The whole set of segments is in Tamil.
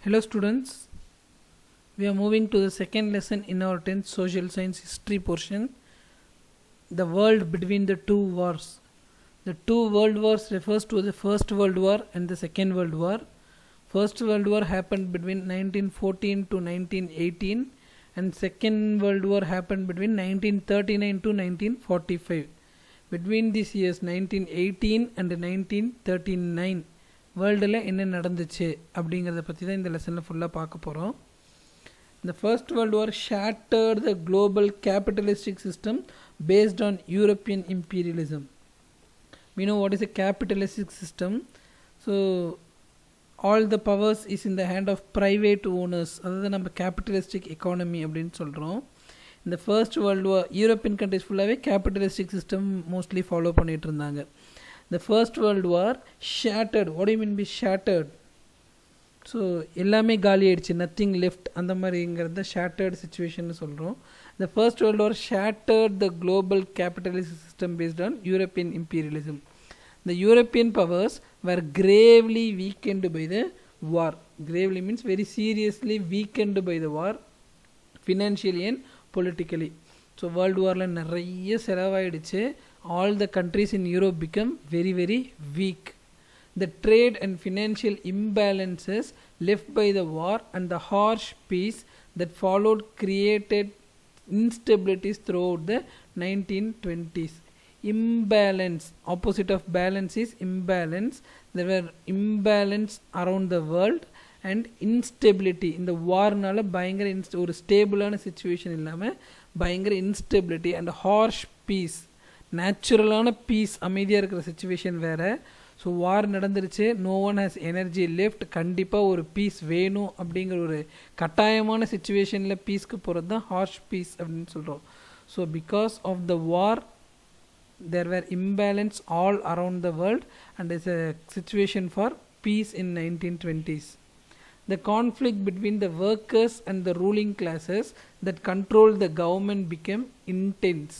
Hello students, we are moving to the second lesson in our 10th social science history portion, the world between the two wars. The two world wars refers to the First World War and the Second World War. First World War happened between 1914 to 1918 and Second World War happened between 1939 to 1945. Between these years 1918 and 1939 வேர்ல்டில் என்ன நடந்துச்சு அப்படிங்கிறத பற்றி தான் இந்த லெசனில் ஃபுல்லாக பார்க்க போகிறோம். The First World War shattered the global capitalistic system based on European imperialism. We know what is a capitalistic system. So all the powers is in the hand of private owners. அதாவது நம்ம capitalistic economy அப்படின்னு சொல்கிறோம். இந்த First World War European countries ஃபுல்லாகவே capitalistic system mostly follow பண்ணிகிட்டு இருந்தாங்க. The First World War shattered. What do you mean by shattered? So எல்லாமே காலி ஆயிடுச்சு, நத்திங் லெஃப்ட், அந்த மாதிரிங்கிறத ஷேட்டர்ட் சிச்சுவேஷன் சொல்கிறோம். The First World War shattered the global capitalist system based on European imperialism. The European powers were gravely weakened by the war. Gravely means very seriously weakened by the war, financially and politically. So world வாரில் நிறைய செலவாயிடுச்சு. All the countries in Europe become very weak. The trade and financial imbalances left by the war and the harsh peace that followed created instabilities throughout the 1920s. Imbalance, opposite of balance is imbalance. There were imbalance around the world and instability. இந்த வார்னால பயங்கர ஒரு ஸ்டேபிளான சிச்சுவேஷன் இல்லாமல் பயங்கர இன்ஸ்டெபிலிட்டி அண்ட் ஹார்ஷ் பீஸ். நேச்சுரலான பீஸ், அமைதியாக இருக்கிற சிச்சுவேஷன் வேறு. ஸோ வார் நடந்துருச்சு, no one has energy left, கண்டிப்பாக ஒரு பீஸ் வேணும் அப்படிங்கிற ஒரு கட்டாயமான சிச்சுவேஷனில் பீஸ்க்கு போகிறது தான் ஹார்ஷ் பீஸ் அப்படின்னு சொல்கிறோம். So because of the war there were imbalance all around the world and is a situation for peace in 1920s. The conflict between the workers and the ruling classes that controlled the government became intense.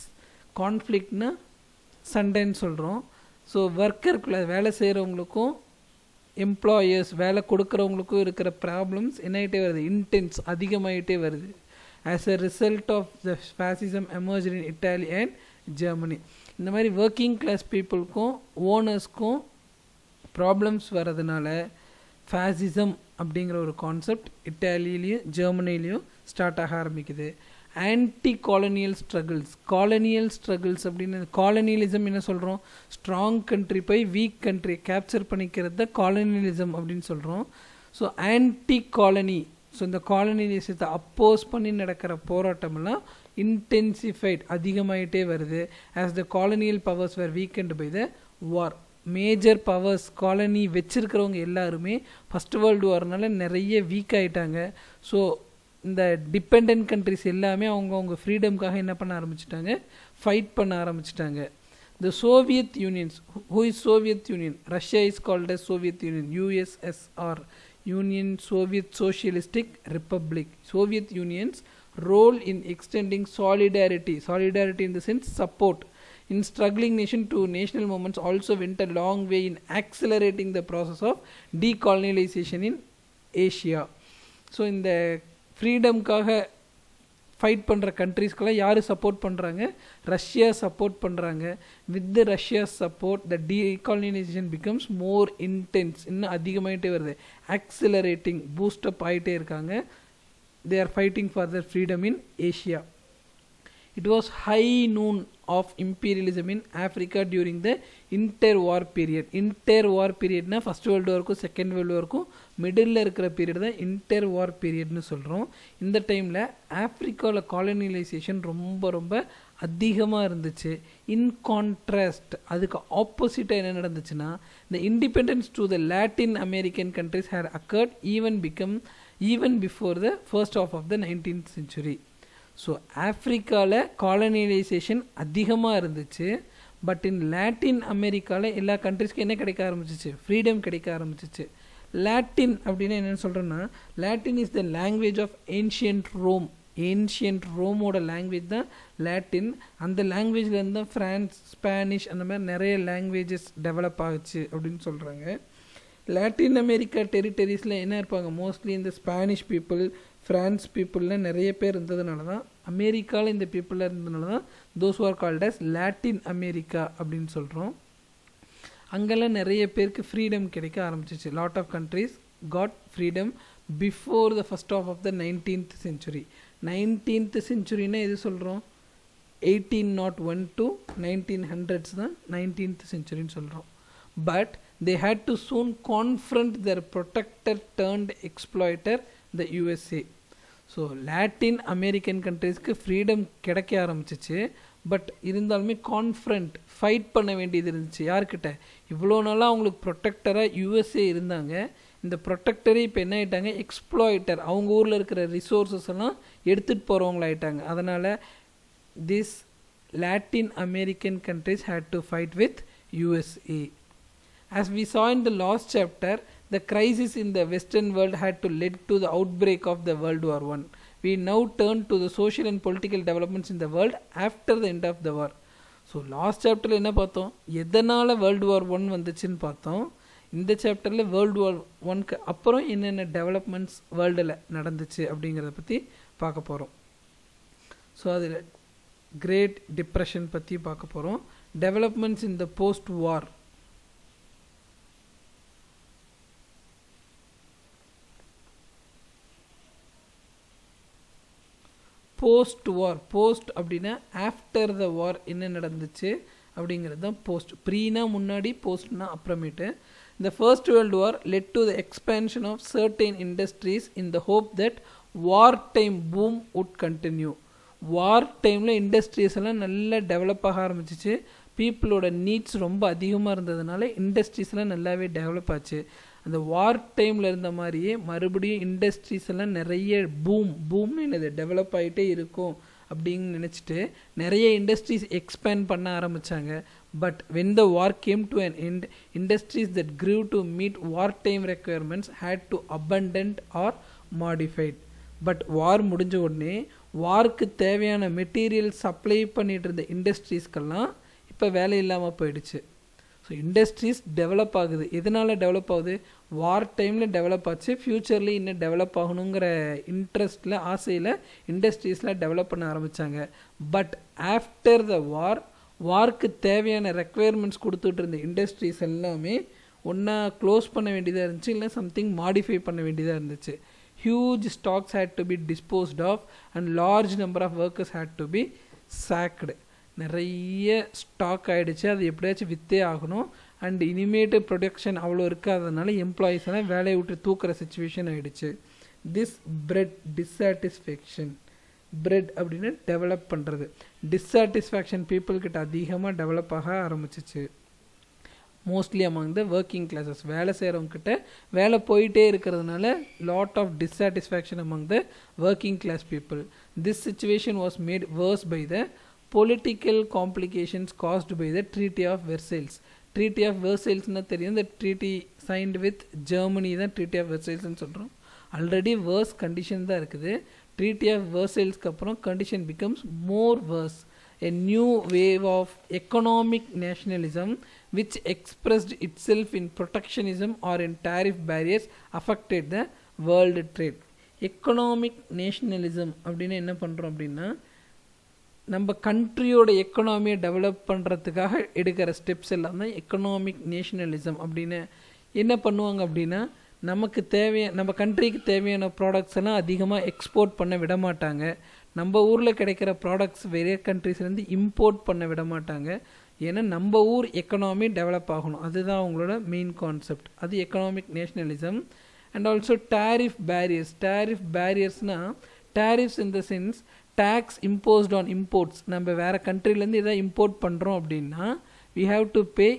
கான்ஃப்ளிக்ட்னா சண்டைன்னு சொல்கிறோம். ஸோ ஒர்க்கருக்குள்ள வேலை செய்கிறவங்களுக்கும் எம்ப்ளாயர்ஸ் வேலை கொடுக்குறவங்களுக்கும் இருக்கிற ப்ராப்ளம்ஸ் என்ன ஆகிட்டே வருது, இன்டென்ஸ் அதிகமாகிட்டே வருது. As a result of the fascism emerge in Italy and Germany. இந்த மாதிரி ஒர்க்கிங் கிளாஸ் பீப்புளுக்கும் ஓனர்ஸ்க்கும் ப்ராப்ளம்ஸ் வர்றதுனால ஃபாசிசம் அப்படிங்கிற ஒரு கான்செப்ட் இட்டாலியிலையும் ஜெர்மனிலையும் ஸ்டார்ட் ஆக ஆரம்பிக்குது. Anti colonial struggles, colonial struggles அப்படின்னு காலனியலிசம் என்ன சொல்கிறோம், ஸ்ட்ராங் கண்ட்ரி போய் வீக் கண்ட்ரி கேப்சர் பண்ணிக்கிறது தான் காலனியலிசம் அப்படின்னு சொல்கிறோம். ஸோ ஆன்டி காலனி, ஸோ இந்த காலனியலிசத்தை அப்போஸ் பண்ணி நடக்கிற போராட்டமெல்லாம் இன்டென்சிஃபைட் அதிகமாகிட்டே வருது. As the colonial powers were weakened by the war. Major powers colony வச்சிருக்கிறவங்க எல்லாருமே ஃபஸ்ட் வேர்ல்டு வார்னால நிறைய வீக் ஆகிட்டாங்க. ஸோ இந்த டிபெண்ட் கண்ட்ரிஸ் எல்லாமே அவங்கவுங்க ஃப்ரீடம்காக என்ன பண்ண ஆரம்பிச்சிட்டாங்க, ஃபைட் பண்ண ஆரம்பிச்சிட்டாங்க. The Soviet Unions, who is Soviet Union? Russia is called as Soviet Union, USSR, Union Soviet Socialistic Republic. Soviet Unions role in extending solidarity in the sense support in struggling nation to national movements also went a long way in accelerating the process of decolonization in Asia. So இந்த ஃப்ரீடம்காக ஃபைட் பண்ணுற கண்ட்ரீஸ்க்கெல்லாம் யார் சப்போர்ட் பண்ணுறாங்க, ரஷ்யா சப்போர்ட் பண்ணுறாங்க. With the Russia support the decolonisation becomes more intense, இன்னும் அதிகமாகிட்டே வருது. ஆக்சிலரேட்டிங், பூஸ்டப் ஆகிட்டே இருக்காங்க. They are fighting for their freedom in Asia. It was high noon of imperialism in Africa during the interwar period. Interwar periodனா ஃபர்ஸ்ட் வேர்ல்டு வார்க்கும் செகண்ட் வேர்ல்டு வார்க்கும் மிடில் இருக்கிற பீரியட் தான் இன்டர்வார் பீரியட்னு சொல்கிறோம். இந்த டைமில் ஆஃப்ரிக்காவில் காலனியலைசேஷன் ரொம்ப அதிகமாக இருந்துச்சு. இன் கான்ட்ராஸ்ட் அதுக்கு ஆப்போசிட்டாக என்ன நடந்துச்சுன்னா, the independence to the Latin American countries had occurred even before the first half of the 19th century. So ஆஃப்ரிக்காவில் காலனியலைசேஷன் அதிகமாக இருந்துச்சு. பட் இன் லாட்டின் அமெரிக்காவில் எல்லா கண்ட்ரிஸ்க்கும் என்ன கிடைக்க ஆரம்பிச்சிச்சு, ஃப்ரீடம் கிடைக்க ஆரம்பிச்சிச்சு. லாட்டின் அப்படின்னா என்னென்னு சொல்கிறோன்னா, Latin is the language of ancient Rome. Ancient ரோமோட லாங்குவேஜ் தான் லாட்டின். அந்த லாங்குவேஜ்லேருந்து தான் ஃப்ரான்ஸ், ஸ்பானிஷ் அந்த மாதிரி நிறைய லாங்குவேஜஸ் டெவலப் ஆகுச்சு அப்படின்னு சொல்கிறாங்க. லாட்டின் அமெரிக்கா டெரிட்டரிஸில் என்ன இருப்பாங்க, மோஸ்ட்லி இந்த ஸ்பானிஷ் பீப்புள், ஃப்ரான்ஸ் பீப்புளில் நிறைய பேர் இருந்ததுனால தான், அமெரிக்காவில் இந்த பீப்புளாக இருந்ததுனால தான் those are called as Latin America அப்படின்னு சொல்கிறோம். அங்கெல்லாம் நிறைய பேருக்கு ஃப்ரீடம் கிடைக்க ஆரம்பிச்சிச்சு. Lot of countries got freedom before the first of the 19th century. 19th centuryனா எது சொல்கிறோம், 1801 to 1900s தான் 19th centuryன்னு சொல்கிறோம். But they had to soon confront their protector turned exploiter, the USA. So Latin American கண்ட்ரீஸ்க்கு ஃப்ரீடம் கிடைக்க ஆரம்பிச்சிச்சு. பட் இருந்தாலுமே கான்ஃப்ரண்ட் ஃபைட் பண்ண வேண்டியது இருந்துச்சு. யார்கிட்ட, இவ்வளோ நாளாக அவங்களுக்கு ப்ரொட்டக்டராக யூஎஸ்ஏ இருந்தாங்க. இந்த ப்ரொட்டக்டரே இப்போ என்ன ஆகிட்டாங்க, எக்ஸ்ப்ளாய்டர், அவங்க ஊரில் இருக்கிற ரிசோர்ஸஸ் எல்லாம் எடுத்துகிட்டு போகிறவங்களாயிட்டாங்க. அதனால் this Latin American countries had to fight with USA. As we saw in the last chapter, the crisis in the Western world had to lead to the outbreak of the World War I. We now turn to the social and political developments in the world after the end of the war. So last சாப்டரில் என்ன பார்த்தோம், எதனால் வேர்ல்டு வார் 1 வந்துச்சுன்னு பார்த்தோம். இந்த சாப்டரில் வேர்ல்டு வார் 1க்கு அப்புறம் என்னென்ன டெவலப்மெண்ட்ஸ் வேர்ல்டில் நடந்துச்சு அப்படிங்கிறத பற்றி பார்க்க போகிறோம். ஸோ அதில் கிரேட் டிப்ரெஷன் பற்றி பார்க்க போகிறோம். Developments in the post war. Post war, post அப்படின்னா ஆஃப்டர் த வார் என்ன நடந்துச்சு அப்படிங்கிறது தான் போஸ்ட். ப்ரீனா முன்னாடி, போஸ்ட்னா அப்புறமேட்டு. The First World War led to the expansion of certain industries in the hope that wartime boom would continue. வார் டைமில் இண்டஸ்ட்ரீஸ் எல்லாம் நல்லா டெவலப் ஆக ஆரம்பிச்சிச்சு. பீப்புளோட நீட்ஸ் ரொம்ப அதிகமாக இருந்ததுனால இண்டஸ்ட்ரீஸ்லாம் நல்லாவே டெவலப் ஆச்சு. அந்த வார் டைமில் இருந்த மாதிரியே மறுபடியும் இண்டஸ்ட்ரீஸ் எல்லாம் நிறைய பூம்னு என்னது டெவலப் ஆகிட்டே இருக்கும் அப்படின்னு நினச்சிட்டு நிறைய இண்டஸ்ட்ரீஸ் எக்ஸ்பேண்ட் பண்ண ஆரம்பித்தாங்க. But when the war came to an end, industries that grew to meet wartime requirements had to abandon or modified. But war முடிஞ்ச உடனே வார்க்கு தேவையான மெட்டீரியல் சப்ளை பண்ணிட்டு இருந்த இண்டஸ்ட்ரீஸ்க்கெல்லாம் இப்போ வேலை இல்லாமல் போயிடுச்சு. ஸோ இண்டஸ்ட்ரீஸ் டெவலப் ஆகுது. எதனால் டெவலப் ஆகுது, வார் டைமில் டெவலப் ஆச்சு. ஃப்யூச்சர்லேயும் இன்னும் டெவலப் ஆகணுங்கிற இன்ட்ரெஸ்ட்டில், ஆசையில் இண்டஸ்ட்ரீஸ்லாம் டெவலப் பண்ண ஆரம்பித்தாங்க. பட் ஆஃப்டர் த வார்க்கு தேவையான ரெக்குயர்மெண்ட்ஸ் கொடுத்துட்டு இருந்த இண்டஸ்ட்ரீஸ் எல்லாமே ஒன்றா க்ளோஸ் பண்ண வேண்டியதாக இருந்துச்சு, இல்லை சம்திங் மாடிஃபை பண்ண வேண்டியதாக இருந்துச்சு. Huge stocks had to be disposed of and large number of workers had to be sacked. நிறைய ஸ்டாக் ஆகிடுச்சு, அது எப்படியாச்சும் விற்றே ஆகணும். அண்ட் இனிமேட்டு ப்ரொடக்ஷன் அவ்வளோ இருக்காதனால எம்ப்ளாயீஸ் எல்லாம் வேலையை விட்டு தூக்குற சுச்சுவேஷன் ஆகிடுச்சு. திஸ் பிரெட் டிஸாட்டிஸ்ஃபேக்ஷன், பிரெட் அப்படின்னு டெவலப் பண்ணுறது, டிஸாட்டிஸ்ஃபேக்ஷன் பீப்புள்கிட்ட அதிகமாக டெவலப் ஆக ஆரம்பிச்சிச்சு. Mostly among the working classes, வேலை செய்கிறவங்கக்கிட்ட வேலை போயிட்டே இருக்கிறதுனால lot of dissatisfaction among the working class people. This situation was made worse by the political complications caused by the Treaty of Versailles. Treaty of வெர்சைல்ஸ்னால் தெரியும், இந்த ட்ரீட்டி சைன்டு வித் ஜெர்மனி தான் ட்ரீட்டி ஆஃப் வெர்சைல்ஸ்ன்னு சொல்கிறோம். ஆல்ரெடி வேர்ஸ் கண்டிஷன் தான் இருக்குது. ட்ரீட்டி ஆஃப் வெர்சைல்ஸ்க்கு அப்புறம் condition becomes more worse. A new wave of economic nationalism which expressed itself in protectionism or in tariff barriers affected the world trade. Economic nationalism அப்படின்னு என்ன பண்ணுறோம் அப்படின்னா, நம்ம கண்ட்ரியோட எக்கனாமியை டெவலப் பண்ணுறதுக்காக எடுக்கிற ஸ்டெப்ஸ் எல்லாம் தான் எக்கனாமிக் நேஷனலிசம். அப்படின்னு என்ன பண்ணுவாங்க அப்படின்னா, நமக்கு தேவையான, நம்ம கண்ட்ரிக்கு தேவையான ப்ராடக்ட்ஸ் எல்லாம் அதிகமாக எக்ஸ்போர்ட் பண்ண விட மாட்டாங்க. நம்ம ஊரில் கிடைக்கிற ப்ராடக்ட்ஸ் வேறு கண்ட்ரிஸ்லேருந்து இம்போர்ட் பண்ண விட மாட்டாங்க. ஏன்னா நம்ம ஊர் எக்கனாமி டெவலப் ஆகணும், அதுதான் அவங்களோட மெயின் கான்செப்ட். அது economic nationalism. And also tariff barriers. Tariff பேரியர்ஸ்னால், tariffs in the sense tax imposed on imports. நம்ம வேறு கண்ட்ரிலேருந்து எதாவது இம்போர்ட் பண்ணுறோம் அப்படின்னா we have to pay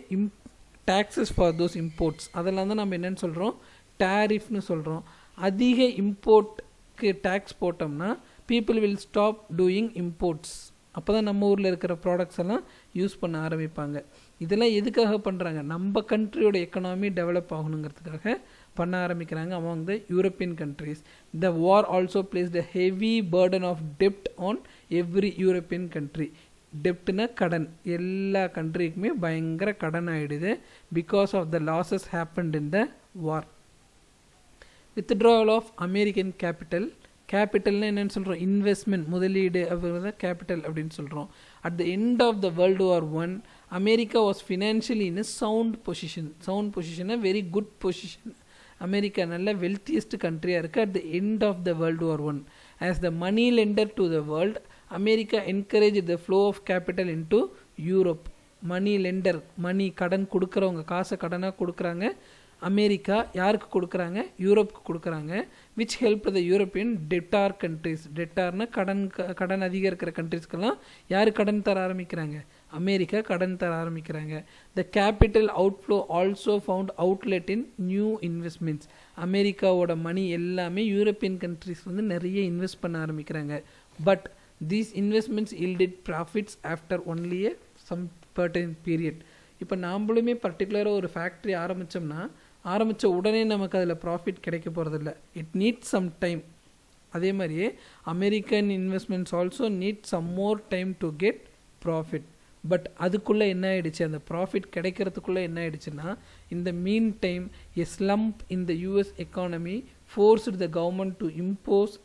taxes for those imports. அதெல்லாம் தான் நம்ம என்னென்னு சொல்கிறோம், டேரிஃப்னு சொல்கிறோம். அதிக இம்போர்ட்க்கு டேக்ஸ் போட்டோம்னா people will stop doing imports. அப்போ தான் நம்ம ஊரில் இருக்கிற ப்ராடக்ட்ஸ் எல்லாம் யூஸ் பண்ண ஆரம்பிப்பாங்க. இதெல்லாம் எதுக்காக பண்ணுறாங்க, நம்ம கண்ட்ரியோட எக்கனாமி டெவலப் ஆகணுங்கிறதுக்காக பண்ண ஆரம்பிக்கிறாங்க among the European countries. The war also placed a heavy burden of debt on every European country. டெப்ட்னா கடன், எல்லா கண்ட்ரிக்குமே பயங்கர கடன் ஆகிடுது. Because of the losses happened in the war. Withdrawal of American capital. கேபிட்டல்னு என்னென்னு சொல்கிறோம், இன்வெஸ்ட்மெண்ட், முதலீடு அப்படிங்கிறத கேபிட்டல் அப்படின்னு சொல்கிறோம். At the end of the world war one, America was financially in sound position, very good position. America நல்ல வெல்த்தியஸ்ட் கண்ட்ரியாக இருக்குது at the end of the world war one. As the money lender to the world, America encourage the flow of capital into Europe. Money lender, மணி கடன் கொடுக்குறவங்க, காசை கடனாக கொடுக்குறாங்க. அமெரிக்கா யாருக்கு கொடுக்குறாங்க, யூரோப்புக்கு கொடுக்குறாங்க. Which help the European debtor countries. டெட்டார்னா கடன் அதிகம் இருக்கிற கண்ட்ரிஸ்க்கெல்லாம் யார் கடன் தர ஆரம்பிக்கிறாங்க, அமெரிக்கா கடன் தர ஆரம்பிக்கிறாங்க. The capital outflow also found outlet in new investments. அமெரிக்காவோட மணி எல்லாமே யூரோப்பியன் கண்ட்ரிஸ் வந்து நிறைய இன்வெஸ்ட் பண்ண ஆரம்பிக்கிறாங்க. But these investments yielded profits after only a some certain period. இப்போ நாம்பளுமே பர்டிகுலராக ஒரு ஃபேக்ட்ரி ஆரம்பித்த உடனே நமக்கு அதில் ப்ராஃபிட் கிடைக்க போகிறதில்ல. It needs some time. அதே மாதிரியே American investments also need some more time to get profit. But அதுக்குள்ளே என்ன ஆகிடுச்சு, அந்த ப்ராஃபிட் கிடைக்கிறதுக்குள்ளே என்ன ஆகிடுச்சுன்னா, இந்த mean time a slump in the US economy forced the government to impose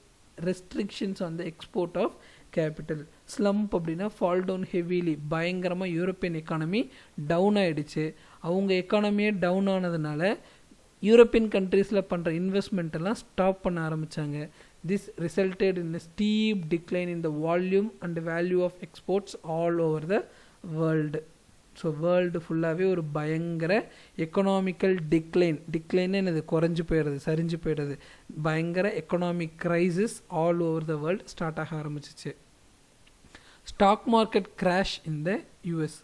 restrictions on the export of capital. Slump அப்படின்னா ஃபால் டவுன் ஹெவிலி, பயங்கரமாக யூரோப்பியன் எக்கானமி டவுன் ஆகிடுச்சு. அவங்க எக்கானமியே டவுன் ஆனதுனால யூரோப்பியன் கண்ட்ரீஸில் பண்ணுற இன்வெஸ்ட்மெண்ட் எல்லாம் ஸ்டாப் பண்ண ஆரம்பித்தாங்க. This resulted in steep decline in the volume and value of exports all over the world. So world ஃபுல்லாகவே ஒரு பயங்கர எக்கனாமிக்கல் டிக்ளைன்னு என்னது, குறைஞ்சி போயிடுறது, சரிஞ்சு போயிடுறது. பயங்கர economic crisis all over the world start ஆக ஆரம்பிச்சிச்சு. Stock market crash in the US.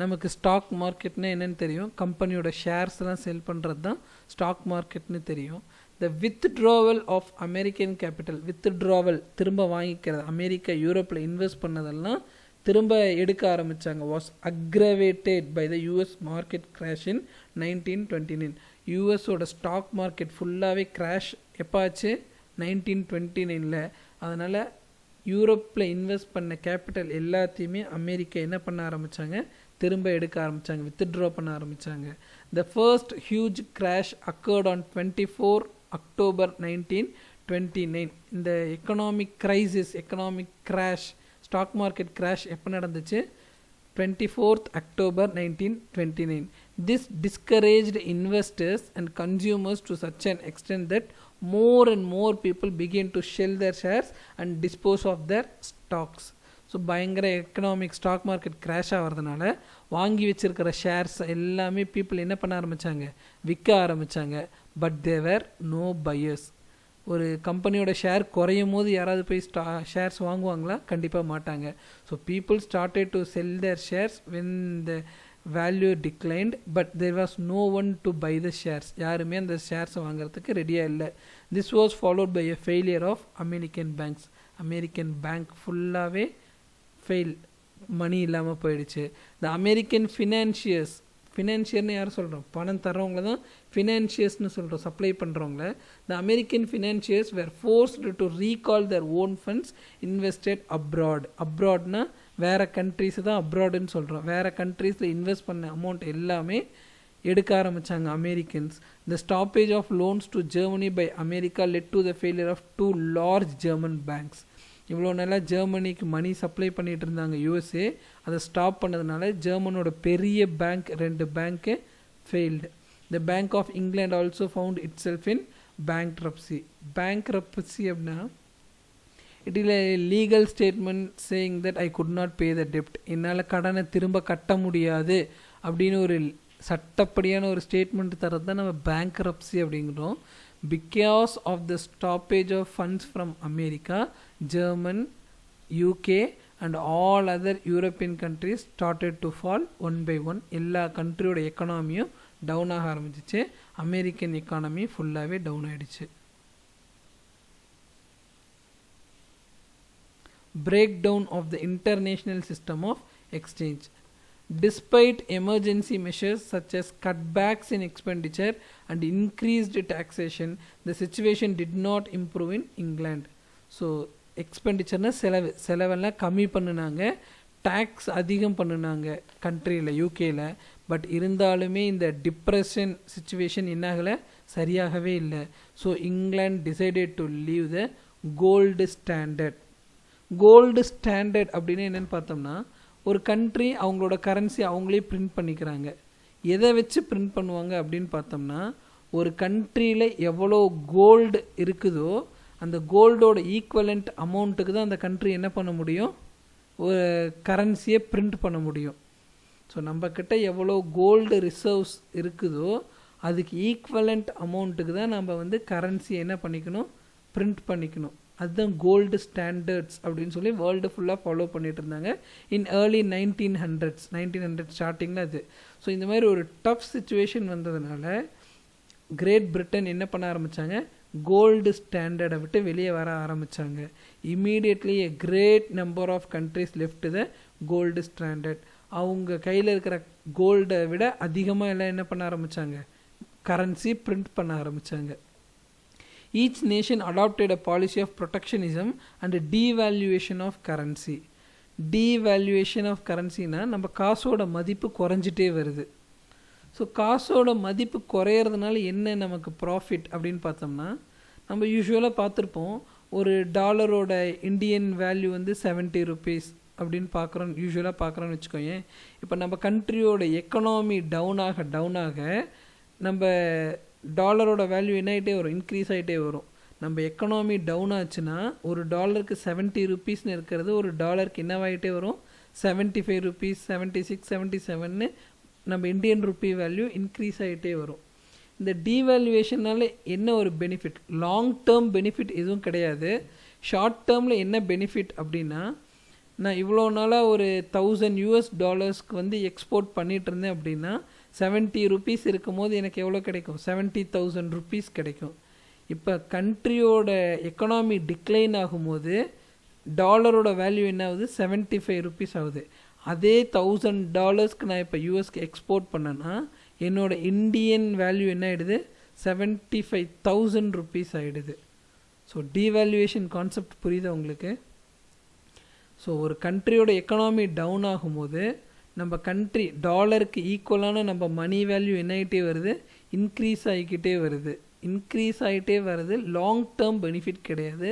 நமக்கு ஸ்டாக் மார்க்கெட்னா என்னென்னு தெரியும், கம்பெனியோட ஷேர்ஸ்லாம் செல் பண்ணுறது தான் ஸ்டாக் மார்க்கெட்னு தெரியும். The withdrawal of American capital. Withdrawal திரும்ப வாங்கிக்கிறது, அமெரிக்கா யூரோப்பில் இன்வெஸ்ட் பண்ணதெல்லாம் திரும்ப எடுக்க ஆரம்பித்தாங்க. Was aggravated by the US market crash in 1929. யூஎஸோட ஸ்டாக் மார்க்கெட் ஃபுல்லாகவே கிராஷ் எப்போ ஆச்சு, 1929. அதனால் யூரோப்பில் இன்வெஸ்ட் பண்ண கேபிட்டல் எல்லாத்தையுமே அமெரிக்கா என்ன பண்ண ஆரம்பித்தாங்க, திரும்ப எடுக்க ஆரம்பித்தாங்க, வித்ட்ரா பண்ண ஆரம்பித்தாங்க. The first huge crash occurred on 24 October 1929. இந்த economic crisis, economic crash, stock market crash எப்போ நடந்துச்சு, 24th October 1929. This discouraged investors and consumers to such an extent that more and more people began to sell their shares and dispose of their stocks. So பயங்கர எக்கனாமிக் ஸ்டாக் மார்க்கெட் கிராஷ் ஆகிறதுனால வாங்கி வச்சுருக்கிற ஷேர்ஸ் எல்லாமே பீப்புள் என்ன பண்ண ஆரம்பித்தாங்க, விற்க ஆரம்பித்தாங்க. But there no buyers. ஒரு கம்பெனியோட ஷேர் குறையும் போது யாராவது போய் ஷேர்ஸ் வாங்குவாங்களா, கண்டிப்பாக மாட்டாங்க. So people started to sell their shares when the value declined, but there was no one to buy the shares. யாருமே அந்த ஷேர்ஸை வாங்குறதுக்கு ரெடியாக இல்லை. This was followed by a failure of American banks. American bank ஃபுல்லாகவே ஃபெயில், மணி இல்லாமல் போயிடுச்சு. த அமெரிக்கன் ஃபினான்ஷியர்னு யார் சொல்கிறோம், பணம் தர்றவங்கள தான் ஃபினான்ஷியர்ஸ்னு சொல்கிறோம், சப்ளை பண்ணுறவங்கள. The American financiers were forced to recall their own funds invested abroad. அப்ராட்னா வேறு கண்ட்ரீஸு தான் அப்ராடுன்னு சொல்கிறோம். வேறு கண்ட்ரீஸில் இன்வெஸ்ட் பண்ண அமௌண்ட் எல்லாமே எடுக்க ஆரம்பித்தாங்க Americans. The stoppage of loans to Germany by America led to the failure of 2 large German banks. இவ்வளோ நல்லா ஜெர்மனிக்கு மணி சப்ளை பண்ணிகிட்டு இருந்தாங்க யூஎஸ்ஏ, அதை ஸ்டாப் பண்ணதுனால ஜெர்மனோட பெரிய bank 2 bank failed. The Bank of England also found itself in bankruptcy. Bankruptcy அப்படின்னா it illegal statement saying that I could not pay the டெப்ட். என்னால் கடனை திரும்ப கட்ட முடியாது அப்படின்னு ஒரு சட்டப்படியான ஒரு ஸ்டேட்மெண்ட் தரது தான் நம்ம பேங்க்ரப்சி அப்படிங்கிறோம். Because of the stoppage of funds from America, German, UK and all other European countries started to fall one by one. எல்லா கண்ட்ரியோட எக்கனாமியும் டவுன் ஆக ஆரம்பிச்சிச்சு. அமெரிக்கன் எக்கானமி ஃபுல்லாகவே டவுன் ஆகிடுச்சு. Breakdown of the international system of exchange. Despite emergency measures such as cutbacks in expenditure and increased taxation, the situation did not improve in England. So எக்ஸ்பெண்டிச்சர்னா செலவெல்லாம் கம்மி பண்ணினாங்க, டேக்ஸ் அதிகம் பண்ணினாங்க கண்ட்ரியில், யூகேயில். பட் இருந்தாலுமே இந்த டிப்ரெஷன் சுச்சுவேஷன் என்னாகலை, சரியாகவே இல்லை. So England decided to leave the gold standard. Gold standard அப்படின்னு என்னென்னு பார்த்தோம்னா, ஒரு கண்ட்ரி அவங்களோட கரன்சி அவங்களே பிரிண்ட் பண்ணிக்கிறாங்க. எதை வச்சு பிரிண்ட் பண்ணுவாங்க அப்படின்னு பார்த்தோம்னா, ஒரு கண்ட்ரியில் எவ்வளோ கோல்டு இருக்குதோ அந்த கோல்டோட ஈக்குவலண்ட் அமௌண்ட்டுக்கு தான் அந்த கண்ட்ரி என்ன பண்ண முடியும், ஒரு கரன்சியை பிரிண்ட் பண்ண முடியும். ஸோ நம்மக்கிட்ட எவ்வளோ கோல்டு ரிசர்வ்ஸ் இருக்குதோ அதுக்கு ஈக்குவலண்ட் அமௌண்ட்டுக்கு தான் நம்ம வந்து கரன்சியை என்ன பண்ணிக்கணும், பிரிண்ட் பண்ணிக்கணும். அதுதான் கோல்டு ஸ்டாண்டர்ட்ஸ் அப்படின்னு சொல்லி வேர்ல்டு ஃபுல்லாக ஃபாலோ பண்ணிட்டு இருந்தாங்க இன் ஏர்லி 1900 ஸ்டார்டிங்கில் அது. ஸோ இந்த மாதிரி ஒரு டஃப் சுச்சுவேஷன் வந்ததுனால கிரேட் பிரிட்டன் என்ன பண்ண ஆரம்பித்தாங்க, கோல்டு ஸ்டாண்டர்டை விட்டு வெளியே வர ஆரம்பித்தாங்க. Immediately a great number of countries left the gold standard. அவங்க கையில் இருக்கிற கோல்டை விட அதிகமாக எல்லாம் என்ன பண்ண ஆரம்பித்தாங்க, கரன்சி பிரிண்ட் பண்ண ஆரம்பித்தாங்க. Each nation adopted a policy of protectionism and devaluation of currency. Devaluation of currencyனா நம்ம காசோட மதிப்பு குறைஞ்சிட்டே வருது. ஸோ காசோட மதிப்பு குறையிறதுனால என்ன நமக்கு ப்ராஃபிட் அப்படின்னு பார்த்தோம்னா, நம்ம யூஸ்வலாக பார்த்துருப்போம், ஒரு டாலரோட இந்தியன் வேல்யூ வந்து 70 rupees அப்படின்னு யூஸ்வலாக பார்க்குறோன்னு வச்சுக்கோங்க. இப்போ நம்ம கண்ட்ரியோட எக்கனாமி டவுன் ஆக நம்ம டாலரோட வேல்யூ என்ன ஆகிட்டே வரும், இன்க்ரீஸ் ஆகிட்டே வரும். நம்ம எக்கனாமி டவுன் ஆச்சுன்னா ஒரு டாலருக்கு 70 rupeesனு இருக்கிறது ஒரு டாலருக்கு என்னவாகிட்டே வரும், 75 rupees, 76, 77ன்னு நம்ம இந்தியன் ருப்பி வேல்யூ இன்க்ரீஸ் ஆகிட்டே வரும். இந்த டீவேல்யூவேஷனால் என்ன ஒரு பெனிஃபிட், லாங் டேர்ம் பெனிஃபிட் எதுவும் கிடையாது. ஷார்ட் டேர்மில் என்ன பெனிஃபிட் அப்படின்னா, நான் இவ்வளோ நாளாக ஒரு $1000 வந்து எக்ஸ்போர்ட் பண்ணிகிட்டு இருந்தேன் அப்படின்னா 70 rupees இருக்கும் போது எனக்கு எவ்வளோ கிடைக்கும், 70,000 rupees கிடைக்கும். இப்போ கண்ட்ரியோட எக்கனாமி டிக்ளைன் ஆகும்போது டாலரோட வேல்யூ என்ன ஆகுது, 75 rupees ஆகுது. அதே $1000 நான் இப்போ யூஎஸ்க்கு எக்ஸ்போர்ட் பண்ணேன்னா என்னோடய இந்தியன் வேல்யூ என்ன ஆகிடுது, 75,000 rupees ஆகிடுது. ஸோ டீவேல்யூவேஷன் கான்செப்ட் புரியுதா உங்களுக்கு? ஸோ ஒரு கண்ட்ரியோட எக்கனாமி டவுன் ஆகும்போது நம்ம கண்ட்ரி டாலருக்கு ஈக்குவலான நம்ம மணி வேல்யூ என்ன ஆகிட்டே வருது, இன்க்ரீஸ் ஆகிக்கிட்டே வருது. லாங் டேர்ம் பெனிஃபிட் கிடையாது,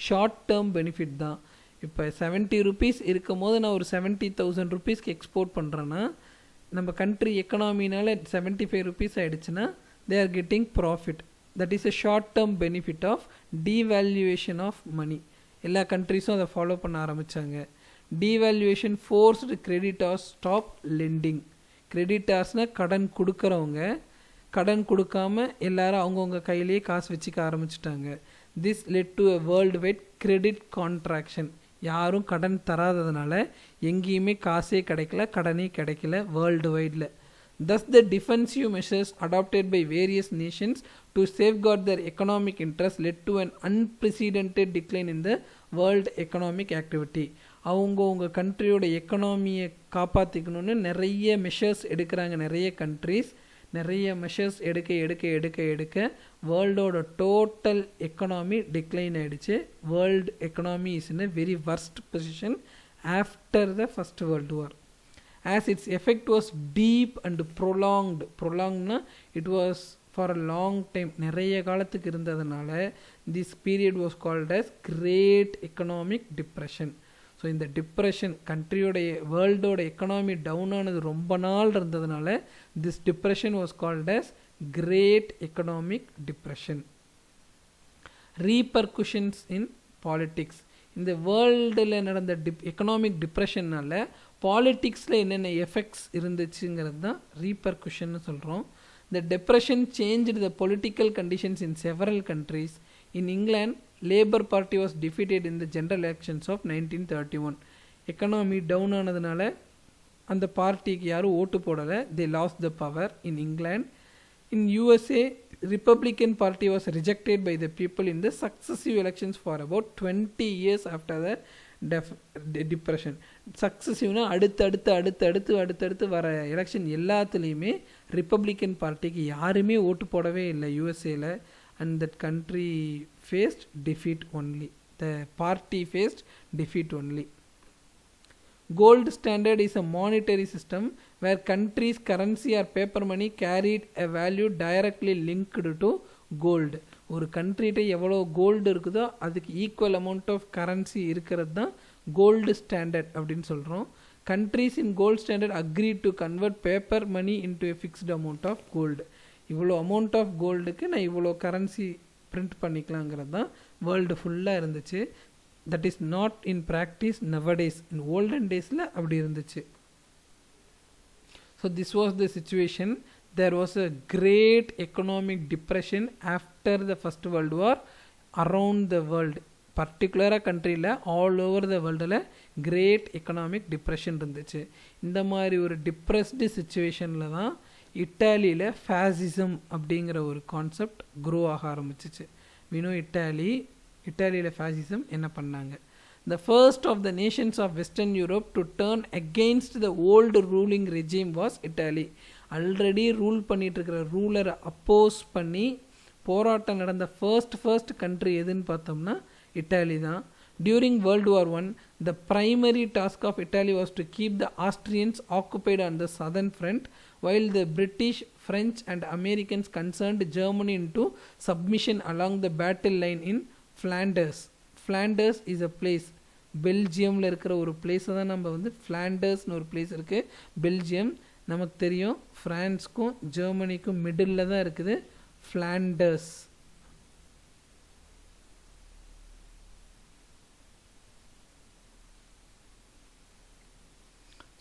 ஷார்ட் டேர்ம் பெனிஃபிட் தான். இப்போ 70 rupees இருக்கும் போது நான் ஒரு 70,000 rupeesக்கு எக்ஸ்போர்ட் பண்ணுறேன்னா நம்ம கண்ட்ரி எக்கனாமினால் 75 rupees ஆகிடுச்சுன்னா they are getting profit. That is a short term benefit of devaluation of money. எல்லா கண்ட்ரிஸும் அதை ஃபாலோ பண்ண ஆரம்பித்தாங்க. Devaluation forced creditors stop lending. கிரெடிட்டார்ஸ்னால் கடன் கொடுக்குறவங்க கடன் கொடுக்காம எல்லாரும் அவங்கவுங்க கையிலேயே காசு வச்சுக்க ஆரம்பிச்சிட்டாங்க. This led to a world wide credit contraction. யாரும் கடன் தராததுனால எங்கேயுமே காசே கிடைக்கல, கடனே கிடைக்கல world வைடில். Thus the defensive measures adopted by various nations to safeguard their economic interests led to an unprecedented decline in the world economic activity. அவங்க கண்ட்ரியோட எக்கனாமியை காப்பாற்றிக்கணுன்னு நிறைய மெஷர்ஸ் எடுக்கிறாங்க. நிறைய கண்ட்ரிஸ் நிறைய மெஷர்ஸ் எடுக்க வேர்ல்டோட டோட்டல் எக்கனாமி டிக்ளைன் ஆகிடுச்சு. World economy is in a very worst position after the First World War. As its effect was deep and prolonged. Prolongedனா it was for a long time, நிறைய காலத்துக்கு இருந்ததுனால this period was called as Great Economic Depression. So இந்த டிப்ரெஷன் கண்ட்ரியோடைய வேர்ல்டோட எக்கனாமி டவுன் ஆனது ரொம்ப நாள் இருந்ததுனால this depression was called as Great Economic Depression. Repercussions in politics. இந்த வேர்ல்டில் நடந்த எக்கனாமிக் டிப்ரெஷன்னால பாலிட்டிக்ஸில் என்னென்ன எஃபெக்ட்ஸ் இருந்துச்சுங்கிறது தான் ரீபர்குஷன்னு சொல்கிறோம். The depression changed the political conditions in several countries. In England, Labour Party was defeated in the general elections of 1931. Economy down ஆனதுனால அந்த பார்ட்டிக்கு யாரும் ஓட்டு போடலை. They lost the power in England. In USA, Republican Party was rejected by the people in the successive elections for about 20 years after the depression. சக்ஸஸிவ்னா அடுத்தடுத்து வர எலெக்ஷன் எல்லாத்துலேயுமே ரிப்பப்ளிக்கன் பார்ட்டிக்கு யாருமே ஓட்டு போடவே இல்லை யூஎஸ்ஏல. And that country faced defeat only. The party faced defeat only. Gold standard is a monetary system where countries' currency or paper money carried a value directly linked to gold. ஒரு கண்ட்ரிகிட்ட எவ்வளோ கோல்டு இருக்குதோ அதுக்கு ஈக்குவல் அமௌண்ட் ஆஃப் கரன்சி இருக்கிறது தான் கோல்டு ஸ்டாண்டர்ட் அப்படின்னு சொல்கிறோம். Countries in gold standard agree to convert paper money into a fixed amount of gold. இவ்வளோ அமௌண்ட் ஆஃப் கோல்டுக்கு நான் இவ்வளோ கரன்சி பிரிண்ட் பண்ணிக்கலாங்கிறது தான் வேர்ல்டு ஃபுல்லாக இருந்துச்சு. That is not in practice nowadays. In olden டேஸில் அப்படி இருந்துச்சு. So this was the situation. There was a great economic depression after the first world war around the world. பர்டிகுலராக கண்ட்ரியில் ஆல் ஓவர் த வேர்ல்டில் கிரேட் எக்கனாமிக் டிப்ரெஷன் இருந்துச்சு. இந்த மாதிரி ஒரு டிப்ரெஸ்டு சுச்சுவேஷனில் தான் இட்டாலியில் ஃபேசிசம் அப்படிங்கிற ஒரு கான்செப்ட் க்ரோ ஆக ஆரம்பிச்சிச்சு. வினோ இட்டாலியில் ஃபேசிசம் என்ன பண்ணாங்க? The first of the nations of Western Europe to turn against the old ruling regime was Italy. Already rule பண்ணிட்டு இருக்கிற ரூலரை அப்போஸ் பண்ணி போராட்டம் நடந்த ஃபர்ஸ்ட் கண்ட்ரி எதுன்னு பார்த்தோம்னா இட்டாலி தான். During World War I, the primary task of Italy was to keep the Austrians occupied on the southern front, while the British, French and Americans concerned Germany into submission along the battle line in Flanders. Flanders is a place, பெல்ஜியமில் இருக்கிற ஒரு பிளேஸை தான் நம்ம வந்து ஃப்ளாண்டர்ஸ்னு ஒரு பிளேஸ் இருக்குது. பெல்ஜியம் நமக்கு தெரியும் ஃப்ரான்ஸ்க்கும் ஜெர்மனிக்கும் மிடில் தான் இருக்குது Flanders.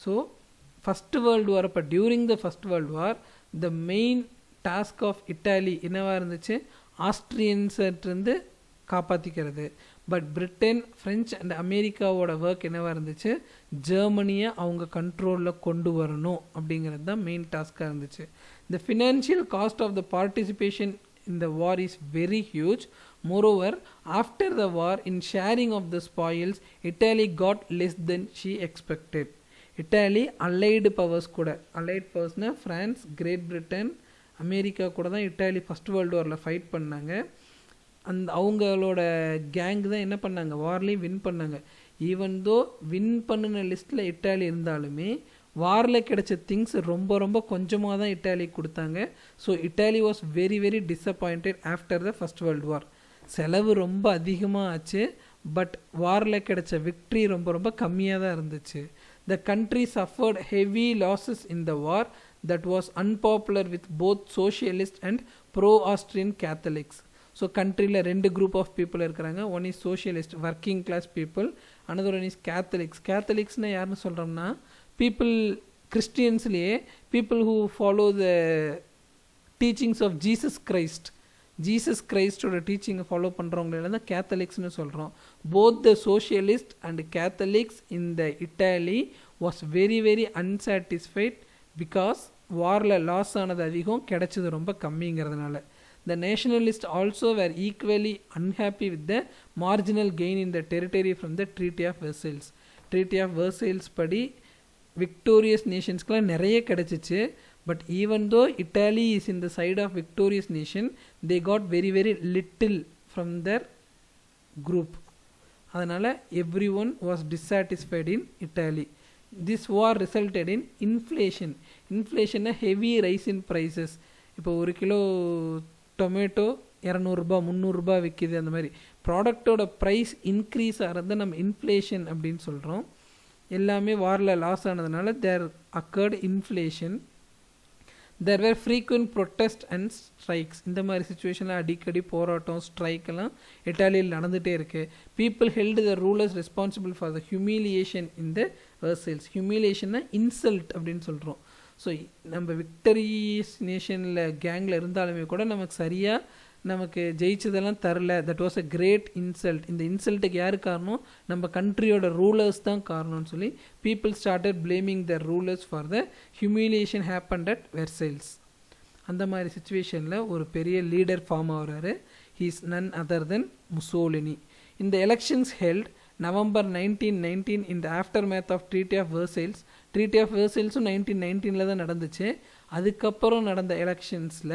So first world war அப்போ during the first world war the main task of Italy என்னவாக இருந்துச்சு? ஆஸ்ட்ரியன்ஸிருந்து காப்பாற்றிக்கிறது. பட் பிரிட்டன், ஃப்ரெஞ்ச் அண்ட் அமெரிக்காவோட ஒர்க் என்னவாக இருந்துச்சு? ஜெர்மனியை அவங்க கண்ட்ரோலில் கொண்டு வரணும் அப்படிங்கிறது தான் மெயின் டாஸ்காக இருந்துச்சு. The financial cost of the participation in the war is very huge. Moreover, after the war, in sharing of the spoils, Italy got less than she expected. Italy allied powers கூட, அலைட் பவர்ஸ்னால் ஃப்ரான்ஸ், கிரேட் பிரிட்டன், அமெரிக்கா கூட தான் இட்டாலி ஃபஸ்ட் வேர்ல்டு வாரில் ஃபைட் பண்ணாங்க. அவங்களோட கேங் தான் என்ன பண்ணாங்க? வார்லேயும் வின் பண்ணாங்க. ஈவன் தோ வின் பண்ணின லிஸ்ட்டில் இட்டாலி இருந்தாலுமே வாரில் கிடைச்ச திங்ஸ் ரொம்ப கொஞ்சமாக தான் இட்டாலிக்கு கொடுத்தாங்க. So Italy was very disappointed after the first world வார். செலவு ரொம்ப அதிகமாக ஆச்சு, பட் வாரில் கிடைச்ச விக்ட்ரி ரொம்ப கம்மியாக தான் இருந்துச்சு. The country suffered heavy losses in the war that was unpopular with both socialist and pro-Austrian Catholics. So கண்ட்ரியில் ரெண்டு குரூப் ஆஃப் பீப்புள் இருக்கிறாங்க. One is socialist, working class people. Another one is Catholics. கேத்தலிக்ஸ்னால் யாருன்னு சொல்கிறோம்னா பீப்புள், கிறிஸ்டியன்ஸ்லேயே people who follow the teachings of Jesus கிரைஸ்டோட டீச்சிங்கை ஃபாலோ பண்ணுறவங்கள தான் கேத்தலிக்ஸ்னு சொல்கிறோம். Both the socialist and Catholics in the Italy was very unsatisfied because வாரில் லாஸ் ஆனது அதிகம், கிடைச்சது ரொம்ப கம்மிங்கிறதுனால. The nationalists also were equally unhappy with the marginal gain in the territory from the Treaty of Versailles. Treaty of Versailles படி விக்டோரியஸ் நேஷன்ஸ்க்கெலாம் நிறைய கிடச்சிச்சு. But even though Italy is in the side of victorious nation, they got very little from their group. அதனால் everyone was dissatisfied in Italy. This war resulted in inflation. இன்ஃப்ளேஷன்னா ஹெவி ரைஸ் இன் ப்ரைஸஸ். இப்போ ஒரு கிலோ டொமேட்டோ 200 300 விற்கிது. அந்த மாதிரி ப்ராடக்டோட ப்ரைஸ் இன்க்ரீஸ் ஆகிறத நம்ம இன்ஃப்ளேஷன் அப்படின்னு சொல்கிறோம். எல்லாமே வாரில் லாஸ் ஆனதுனால there occurred inflation. There were frequent protest and strikes. இந்த மாதிரி சுச்சுவேஷனில் அடிக்கடி போராட்டம், ஸ்ட்ரைக்கெல்லாம் இட்டாலியில் நடந்துகிட்டே இருக்குது. People held the rulers responsible for the humiliation in the Versailles. ஹியூமிலியேஷன்னா இன்சல்ட் அப்படின்னு சொல்கிறோம். ஸோ நம்ம விக்டரியஸ் நேஷனில் கேங்கில் இருந்தாலுமே கூட நமக்கு ஜெயிச்சதெல்லாம் தரல. That was a great insult. இந்த இன்சல்ட்டுக்கு யார் காரணம்? நம்ம கண்ட்ரியோட ரூலர்ஸ் தான் காரணம்னு சொல்லி people started blaming the rulers for the humiliation happened at Versailles. அந்த மாதிரி சுச்சுவேஷனில் ஒரு பெரிய லீடர் ஃபார்ம் ஆகிறாரு. He is none other than Mussolini. இந்த elections held November 1919 in the aftermath of Treaty of Versailles. Treaty of Versailles 1919 தான் நடந்துச்சு. அதுக்கப்புறம் நடந்த எலெக்ஷன்ஸில்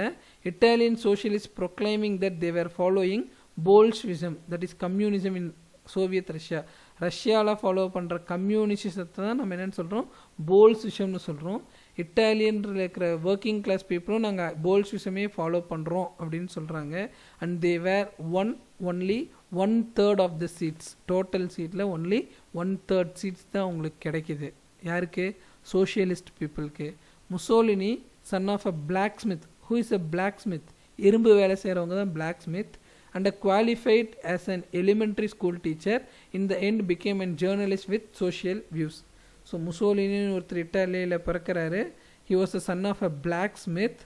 Italian socialist proclaiming that they were following Bolshevism, that is communism in Soviet Russia. ரஷ்யாவில் ஃபாலோ பண்ணுற கம்யூனிசத்தை தான் நம்ம என்னென்னு சொல்கிறோம், போல்ஷிசம்னு சொல்கிறோம். இட்டாலியனில் இருக்கிற ஒர்க்கிங் கிளாஸ் பீப்புளும் நாங்கள் போல்ஷிசமே ஃபாலோ பண்ணுறோம் அப்படின்னு சொல்கிறாங்க. And they were only 1/3 of the seats. Total சீட்டில் ஒன்லி 1/3 சீட்ஸ் தான் அவங்களுக்கு கிடைக்கிது. யாருக்கு? சோஷியலிஸ்ட் பீப்புளுக்கு. Mussolini son of a blacksmith. Who is a blacksmith? இரும்பு வேலை செய்கிறவங்க தான் blacksmith. And qualified as an elementary school teacher, in the end became a journalist with social views. So Mussolini ஒருத்தர் இட்டாலியில் பிறக்கிறாரு. He was the son of a blacksmith.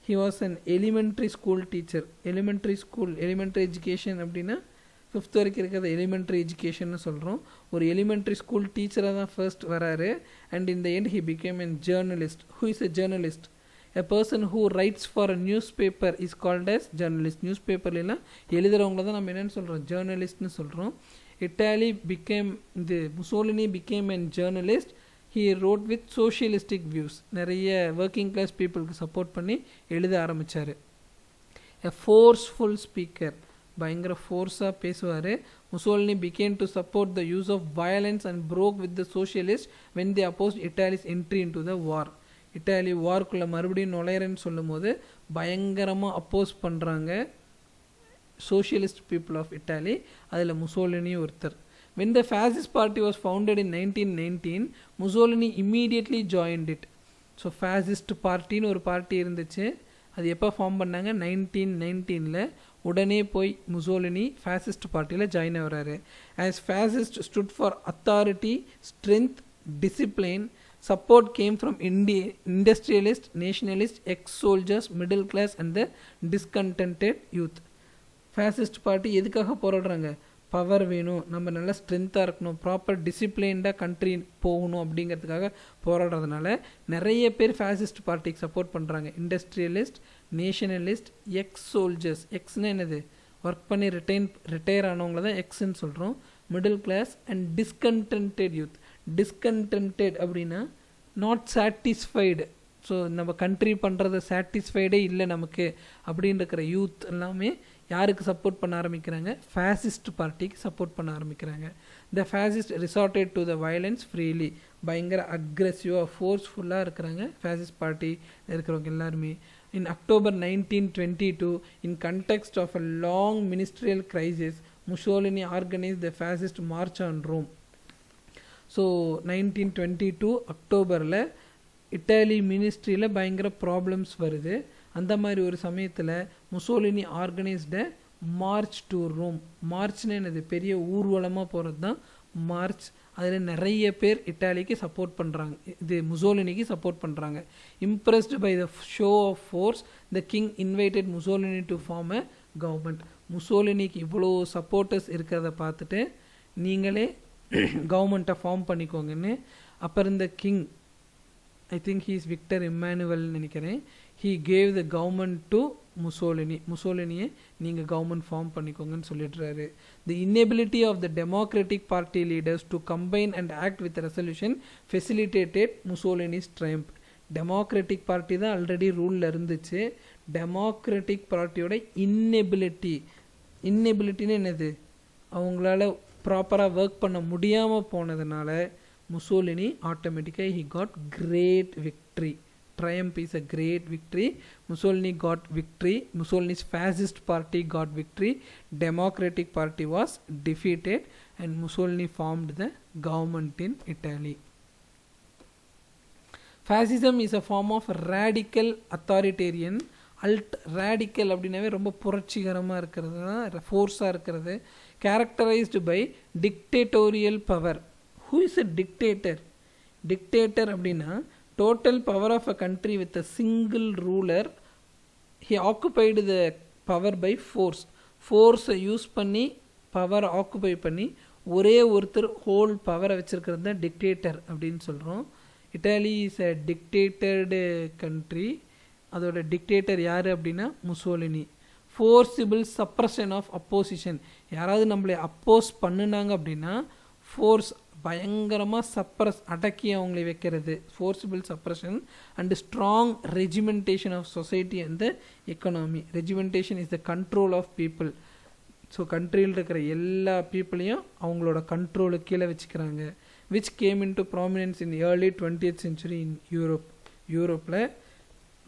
He was an elementary school teacher. elementary education அப்படின்னா 5th வரைக்கும் இருக்கிறது எலிமெண்ட்ரி எஜுகேஷன்னு சொல்கிறோம். ஒரு எலிமெண்ட்ரி ஸ்கூல் டீச்சராக தான் ஃபர்ஸ்ட் வராரு. And in the end he became a journalist. Who is a journalist? A person who writes for a newspaper is called as journalist. நியூஸ்பேப்பர்லாம் எழுதுகிறவங்கள தான் நம்ம என்னென்னு சொல்கிறோம், ஜேர்னலிஸ்ட்னு சொல்கிறோம். Mussolini became a journalist. He wrote with socialistic views. நிறைய ஒர்க்கிங் கிளாஸ் பீப்புளுக்கு சப்போர்ட் பண்ணி எழுத ஆரம்பித்தார். A forceful speaker. பயங்கர ஃபோர்ஸாக பேசுவார். Mussolini began to support the use of violence and broke with the socialists when they opposed Italy's entry into the war. Italy வார்க்குள்ளே மறுபடியும் நுழையிறேன்னு சொல்லும் போது பயங்கரமாக அப்போஸ் பண்ணுறாங்க சோஷியலிஸ்ட் பீப்புள் ஆஃப் இட்டாலி. அதில் முசோலினி ஒருத்தர். when the fascist party was founded in 1919, Mussolini immediately joined it. So fascist பார்ட்டின்னு ஒரு பார்ட்டி இருந்துச்சு. அது எப்போ ஃபார்ம் பண்ணாங்க? 1919. உடனே போய் முசோலினி fascist பார்ட்டியில் ஜாயின் ஆகிறாரு. as fascist stood for authority, strength, discipline. Support came from industrialist, nationalist, ex-soldiers, middle class and the discontented youth. fascist party எதுக்காக போராடுறாங்க? பவர் வேணும், நம்ம நல்லா ஸ்ட்ரென்த்தாக இருக்கணும், ப்ராப்பர் டிசிப்ளின்டாக கண்ட்ரி போகணும் அப்படிங்கிறதுக்காக போராடுறதுனால நிறைய பேர் fascist பார்ட்டிக்கு சப்போர்ட் பண்ணுறாங்க. Industrialist, nationalist, ex soldiers. எக்ஸ்னு என்னது? ஒர்க் பண்ணி ரிட்டையர் ஆனவங்கள தான் எக்ஸ்ன்னு சொல்கிறோம். Middle class and discontented youth. Discontented அப்படின்னா நாட் சாட்டிஸ்ஃபைடு. ஸோ நம்ம கண்ட்ரி பண்ணுறத சாட்டிஸ்ஃபைடே இல்லை நமக்கு அப்படின்னு இருக்கிற யூத் எல்லாமே யாருக்கு சப்போர்ட் பண்ண ஆரம்பிக்கிறாங்க? ஃபேசிஸ்ட் பார்ட்டிக்கு சப்போர்ட் பண்ண ஆரம்பிக்கிறாங்க. The fascist resorted to the violence freely. பயங்கர அக்ரெசிவாக ஃபோர்ஸ்ஃபுல்லாக இருக்கிறாங்க ஃபேசிஸ்ட் பார்ட்டி இருக்கிறவங்க எல்லாருமே. In October 1922, in context of a long ministerial crisis, Mussolini organized the fascist march on Rome. So 1922 அக்டோபரில் இட்டாலி மினிஸ்ட்ரியில் பயங்கர ப்ராப்ளம்ஸ் வருது. அந்த மாதிரி ஒரு சமயத்தில் முசோலினி ஆர்கனைஸ்ட மார்ச் டு ரோம். மார்ச்னு என்னது? பெரிய ஊர்வலமாக போகிறது தான் மார்ச். அதில் நிறைய பேர் இட்டாலிக்கு சப்போர்ட் பண்ணுறாங்க, இது முசோலினிக்கு சப்போர்ட் பண்ணுறாங்க. Impressed by the show of force, the king invited Mussolini to form a government. முசோலினிக்கு இவ்வளோ சப்போர்ட்டர்ஸ் இருக்கிறத பார்த்துட்டு நீங்களே கவர்மெண்ட்டை ஃபார்ம் பண்ணிக்கோங்கன்னு அப்போ இருந்த king, I think he is Victor இம்மானுவல்னு நினைக்கிறேன், he gave the government to முசோலினியை நீங்கள் கவர்மெண்ட் ஃபார்ம் பண்ணிக்கோங்கன்னு சொல்லிடுறாரு. The inability of the democratic party leaders to combine and act with resolution facilitated Mussolini's triumph. Democratic party தான் ஆல்ரெடி ரூலில் இருந்துச்சு. டெமோக்ராட்டிக் பார்ட்டியோட இன்னெபிலிட்டின்னு என்னது? அவங்களால ப்ராப்பராக ஒர்க் பண்ண முடியாமல் போனதுனால முசோலினி ஆட்டோமேட்டிக்காக he got great victory. Triumph is a great victory. Mussolini got victory. Mussolini's fascist party got victory. Democratic party was defeated and Mussolini formed the government in Italy. Fascism is a form of radical authoritarian. Radical அப்படின்னாவே ரொம்ப புரட்சிகரமாக இருக்கிறது தான், ஃபோர்ஸாக இருக்கிறது. Characterized by dictatorial power. Who is a dictator? Dictator அப்படின்னா total power of a country with a single ruler. He occupied the power by force. ஃபோர்ஸை யூஸ் பண்ணி பவரை ஆக்குபை பண்ணி ஒரே ஒருத்தர் ஹோல் பவரை வச்சுருக்கிறது தான் டிக்டேட்டர் அப்படின்னு சொல்கிறோம். Italy is a dictatored country. அதோட டிக்டேட்டர் யார் அப்படின்னா Mussolini. Forcible suppression of opposition. யாராவது நம்மளை அப்போஸ் பண்ணினாங்க அப்படின்னா ஃபோர்ஸ் பயங்கரமாக அடக்கி அவங்களை வைக்கிறது, forcible suppression. And strong regimentation of society and the economy. Regimentation is the control of people. So கண்ட்ரியில் இருக்கிற எல்லா பீப்புளையும் அவங்களோட கண்ட்ரோலுக்கு கீழே வச்சுக்கிறாங்க. Which came into prominence in early 20th century in யூரோப்பில்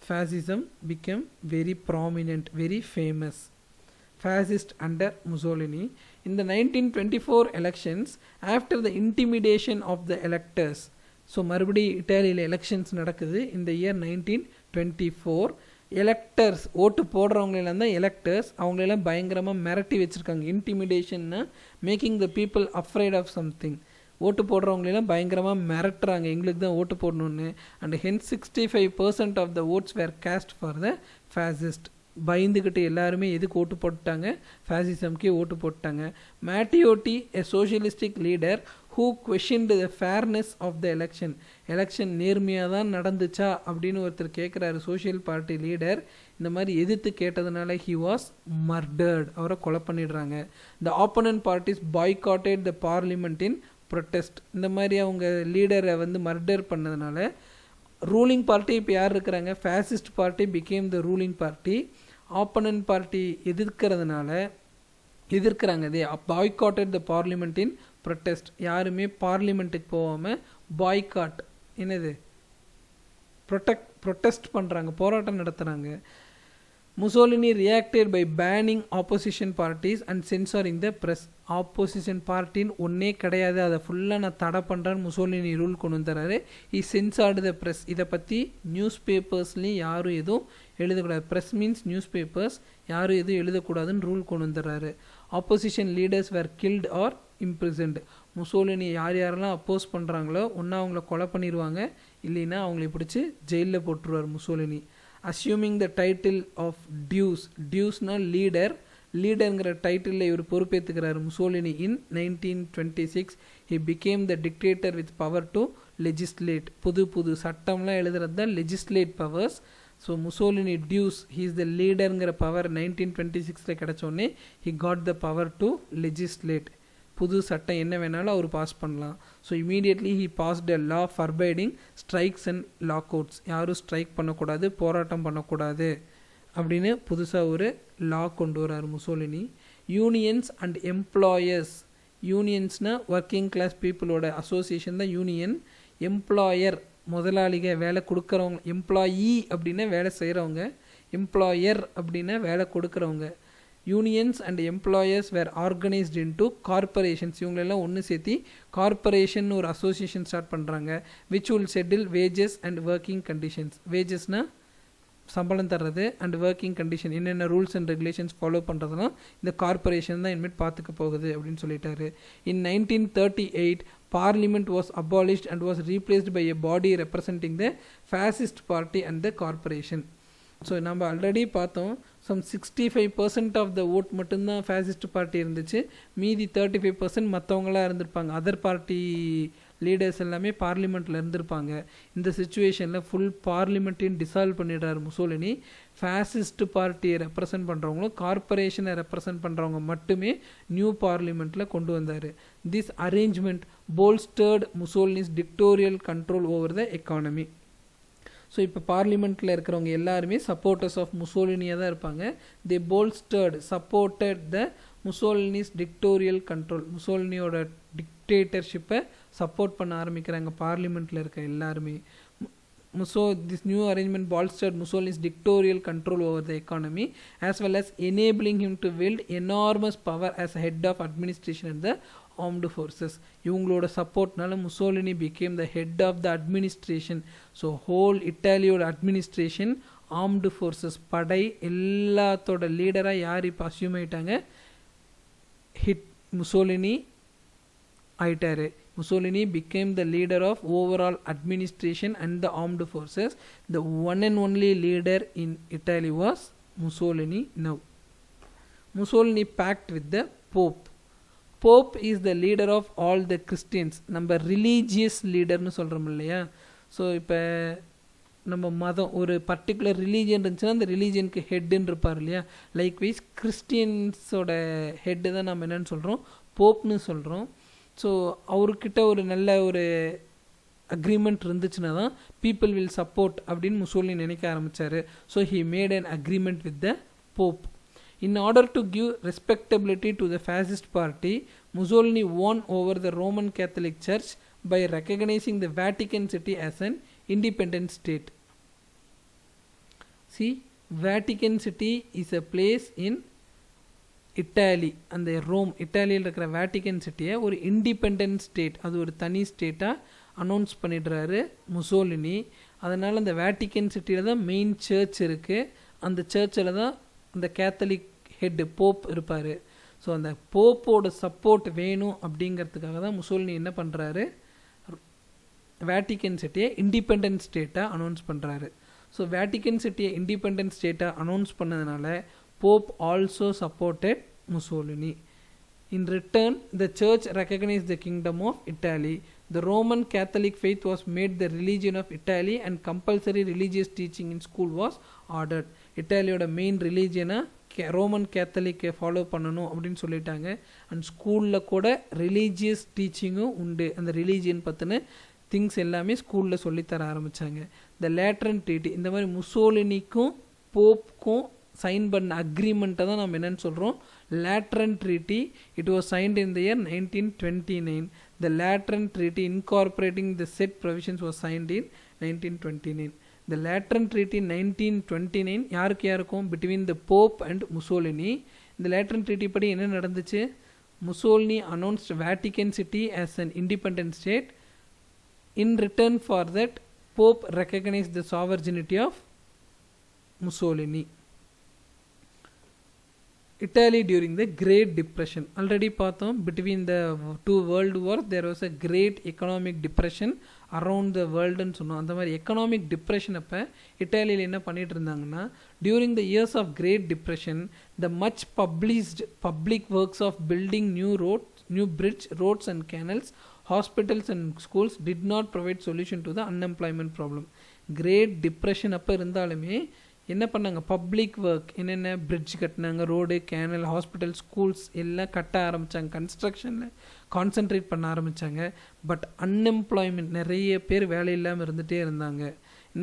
fascism became very prominent, very famous. Fascist under Mussolini. In the 1924 elections, after the intimidation of the electors, so மறுபடி இட்டாலியில் எலெக்ஷன்ஸ் நடக்குது இந்த இயர் 1924. எலெக்டர்ஸ் ஓட்டு போடுறவங்களெல்லாம் தான் எலெக்டர்ஸ், அவங்களெல்லாம் பயங்கரமாக மிரட்டி வச்சுருக்காங்க. இன்டிமிடேஷன்னா making the people afraid of something. ஓட்டு போடுறவங்களெல்லாம் பயங்கரமாக மிரட்டுறாங்க, எங்களுக்கு தான் ஓட்டு போடணுன்னு. And hence 65% of the votes were cast for the fascist. பயந்துக்கிட்டு எல்லாருமே எதுக்கு ஓட்டு போட்டாங்க? ஃபேசிசம்க்கே ஓட்டு போட்டாங்க. Matteotti, a socialistic leader who questioned the fairness of the election நேர்மையாக தான் நடந்துச்சா அப்படின்னு ஒருத்தர் கேட்குறாரு. சோஷியல் பார்ட்டி லீடர் இந்த மாதிரி எதிர்த்து கேட்டதுனால ஹி வாஸ் மர்டர்ட், அவரை கொலை பண்ணிடுறாங்க. The opponent parties boycotted the parliament in protest. இந்த மாதிரி அவங்க லீடரை மர்டர் பண்ணதுனால ரூலிங் பார்ட்டி இப்போ யார் இருக்கிறாங்க? Fascist party became the ruling party. Opponent party எதிர்க்கிறாங்க. They boycotted the parliament in protest. யாருமே பார்லிமெண்ட்டுக்கு போகாமல் பாய்காட், என்னது, ப்ரொட்டஸ்ட் பண்ணுறாங்க, போராட்டம் நடத்துகிறாங்க. Mussolini reacted by banning opposition parties and censoring the press. Opposition பார்ட்டின்னு ஒன்றே கிடையாது, அதை ஃபுல்லாக நான் தடை பண்ணுறேன்னு முசோலினி ரூல் கொண்டு வந்துறாரு. Sensored the press. இதை பற்றி நியூஸ் பேப்பர்ஸ்லேயும் யாரும் எதுவும் எழுதக்கூடாது. ப்ரெஸ் மீன்ஸ் நியூஸ் பேப்பர்ஸ், யாரும் எதுவும் எழுதக்கூடாதுன்னு ரூல் கொண்டு வந்துடுறாரு. ஆப்போசிஷன் லீடர்ஸ் வேர் கில்ட் ஆர் இம்ப்ரிசன்ட். முசோலினி யாரெல்லாம் அப்போஸ் பண்ணுறாங்களோ ஒன்றா அவங்கள கொலை பண்ணிடுவாங்க, இல்லைன்னா அவங்களை பிடிச்சி ஜெயிலில் போட்டுருவார் Mussolini. Assuming the title of டியூஸ்னா லீடருங்கிற டைட்டிலில் இவர் பொறுப்பேற்றுக்கிறார் Mussolini. In 1926 he became the dictator with power to legislate. புது சட்டம்லாம் எழுதுறது தான் legislate powers. So Mussolini he is the லீடருங்கிற பவர் 1926 கிடச்சோடனே he got the power to legislate. புது சட்டம் என்ன வேணாலும் அவர் பாஸ் பண்ணலாம். So immediately he passed a law forbidding strikes and lockouts. யாரும் ஸ்ட்ரைக் பண்ணக்கூடாது, போராட்டம் பண்ணக்கூடாது அப்படின்னு புதுசாக ஒரு லா கொண்டு வரார் முசோலினி. Unions and employers. யூனியன்ஸ்னால் ஒர்க்கிங் கிளாஸ் பீப்புளோட அசோசியேஷன் தான் யூனியன். எம்ப்ளாயர் முதலாளிக, வேலை கொடுக்குறவங்க. எம்ப்ளாயி அப்படின்னா வேலை செய்கிறவங்க, எம்ப்ளாயர் அப்படின்னா வேலை கொடுக்குறவங்க. Unions and employers were organised into corporations. இவங்களெல்லாம் ஒன்று சேர்த்தி கார்பரேஷன் ஒரு அசோசியேஷன் ஸ்டார்ட் பண்ணுறாங்க. Which will settle wages and working conditions. வேஜஸ்னால் சம்பளம் தர்றது, அண்ட் ஒர்க்கிங் கண்டிஷன் என்னென்ன ரூல்ஸ் அண்ட் ரெகுலேஷன்ஸ் ஃபாலோ பண்ணுறதுலாம் இந்த கார்பரேஷன் தான் இனிமேட் பார்த்துக்க போகுது அப்படின்னு சொல்லிட்டாரு. In 1938 parliament was abolished and was replaced by a body representing the fascist party and the corporation. So நம்ம ஆல்ரெடி பார்த்தோம், சம் 65% ஆஃப் த ஓட் மட்டும்தான் ஃபேசிஸ்ட் பார்ட்டி இருந்துச்சு, மீதி 35% மற்றவங்களாக இருந்திருப்பாங்க. அதர் பார்ட்டி லீடர்ஸ் எல்லாமே பார்லிமெண்ட்டில் இருந்திருப்பாங்க. இந்த சுச்சுவேஷனில் ஃபுல் பார்லிமெண்ட்டையும் டிசால்வ் பண்ணிடுறாரு முசோலினி. ஃபேசிஸ்ட் பார்ட்டியை ரெப்ரசன்ட் பண்ணுறவங்களும் கார்பரேஷனை ரெப்ரசன்ட் பண்ணுறவங்க மட்டுமே நியூ பார்லிமெண்ட்டில் கொண்டு வந்தார். This arrangement bolstered Mussolini's dictorial control over the economy. So இப்போ பார்லிமெண்ட்டில் இருக்கிறவங்க எல்லாருமே சப்போர்ட்டர்ஸ் ஆஃப் முசோலினியாக தான் இருப்பாங்க. They supported the Mussolini's dictorial control. முசோலினியோட டிக்டேட்டர்ஷிப்பை சப்போர்ட் பண்ண ஆரம்பிக்கிறாங்க பார்லிமெண்ட்டில் இருக்க எல்லாருமே. This new arrangement bolstered Mussolini's dictatorial control over the economy, as well as enabling him to wield enormous power as a head of administration and the armed forces. இவங்களோட சப்போர்ட்னால Mussolini became the head of the administration. So whole இட்டாலியோட அட்மினிஸ்ட்ரேஷன், ஆர்ம்டு ஃபோர்ஸஸ், படை எல்லாத்தோட லீடராக யார் இப்போ அசியூம் ஆகிட்டாங்க? முசோலினி ஆயிட்டாரு. Mussolini became the leader of overall administration and the armed forces. The one and only leader in Italy was Mussolini now. Mussolini pact with the Pope. Pope is the leader of all the Christians. நம்ம religious leaderனு சொல்கிறோம் இல்லையா? ஸோ இப்போ நம்ம மதம் ஒரு பர்டிகுலர் ரிலீஜியன் இருந்துச்சுன்னா அந்த ரிலீஜியனுக்கு ஹெட்டுன்னு இருப்பார் இல்லையா? லைக்வைஸ் கிறிஸ்டியன்ஸோட ஹெட்டு தான் நம்ம என்னென்னு சொல்கிறோம்? போப்னு சொல்கிறோம். ஸோ அவர்கிட்ட ஒரு நல்ல ஒரு அக்ரிமெண்ட் இருந்துச்சுன்னா தான் பீப்புள் வில் சப்போர்ட் அப்படின்னு முசோலினி நினைக்க ஆரம்பித்தார். So he made an agreement with the Pope. In order to give respectability to the fascist party, Mussolini won over the Roman Catholic Church by recognizing the Vatican City as an independent state. See, Vatican City is a place in Italy. அந்த ரோம் இட்டாலியில் இருக்கிற வேட்டிக்கன் சிட்டியை ஒரு இண்டிபெண்ட் ஸ்டேட், அது ஒரு தனி ஸ்டேட்டாக அனௌன்ஸ் பண்ணிடுறாரு முசோலினி. அதனால் அந்த வேட்டிக்கன் சிட்டியில் தான் மெயின் சர்ச் இருக்குது. அந்த சர்ச்சில் தான் அந்த கேத்தலிக் ஹெட்டு போப் இருப்பார். ஸோ அந்த போப்போட சப்போர்ட் வேணும் அப்படிங்கிறதுக்காக தான் முசோலினி என்ன பண்ணுறாரு, வேட்டிக்கன் சிட்டியை இண்டிபெண்ட் ஸ்டேட்டாக அனௌன்ஸ் பண்ணுறாரு. ஸோ வேட்டிக்கன் சிட்டியை இண்டிபெண்ட் ஸ்டேட்டாக அனௌன்ஸ் பண்ணதுனால Pope also supported Mussolini. In return, the church recognized the kingdom of Italy. The Roman Catholic faith was made the religion of Italy and compulsory religious teaching in school was ordered. இட்டாலியோட மெயின் ரிலீஜியனாக ரோமன் கேத்தலிக்கை ஃபாலோ பண்ணணும் அப்படின்னு சொல்லிட்டாங்க. அண்ட் ஸ்கூலில் கூட ரிலீஜியஸ் டீச்சிங்கும் உண்டு. அந்த ரிலீஜியன் பற்றின திங்ஸ் எல்லாமே ஸ்கூலில் சொல்லித்தர ஆரம்பித்தாங்க. த லேட்ரன் ட்ரீட்டி, இந்த மாதிரி முசோலினிக்கும் போப்புக்கும் சைன் பண்ண அக்ரிமெண்ட்டை தான் நம்ம என்னென்னு சொல்கிறோம், Lateran treaty. It was signed in the year 1929. The Lateran treaty incorporating the set provisions was signed in 1929. The Lateran treaty 1929 யாருக்கும் between the pope and Mussolini. இந்த லேட்ரன் ட்ரீட்டி படி என்ன நடந்துச்சு, Mussolini announced Vatican city as an independent state. In return for that pope recognise the sovereignty of Mussolini. Italy during the Great Depression. Already பார்த்தோம், between the two world wars there was a great economic depression around the world ன்னு சொன்னோம். அந்த மாதிரி எக்கனாமிக் டிப்ரெஷன் அப்போ இட்டாலியில் என்ன பண்ணிட்டு இருந்தாங்கன்னா, during the years of Great Depression the much published public works of building new roads, new bridge, roads and canals, hospitals and schools did not provide solution to the unemployment problem. Great Depression அப்போ இருந்தாலுமே என்ன பண்ணாங்க, பப்ளிக் ஒர்க் என்னென்ன பிரிட்ஜ் கட்டினாங்க, ரோடு, கேனல், ஹாஸ்பிட்டல், ஸ்கூல்ஸ் எல்லாம் கட்ட ஆரம்பித்தாங்க. கன்ஸ்ட்ரக்ஷனில் கான்சென்ட்ரேட் பண்ண ஆரம்பித்தாங்க. பட் அன்எம்ப்ளாய்மெண்ட், நிறைய பேர் வேலை இல்லாமல் இருந்துகிட்டே இருந்தாங்க.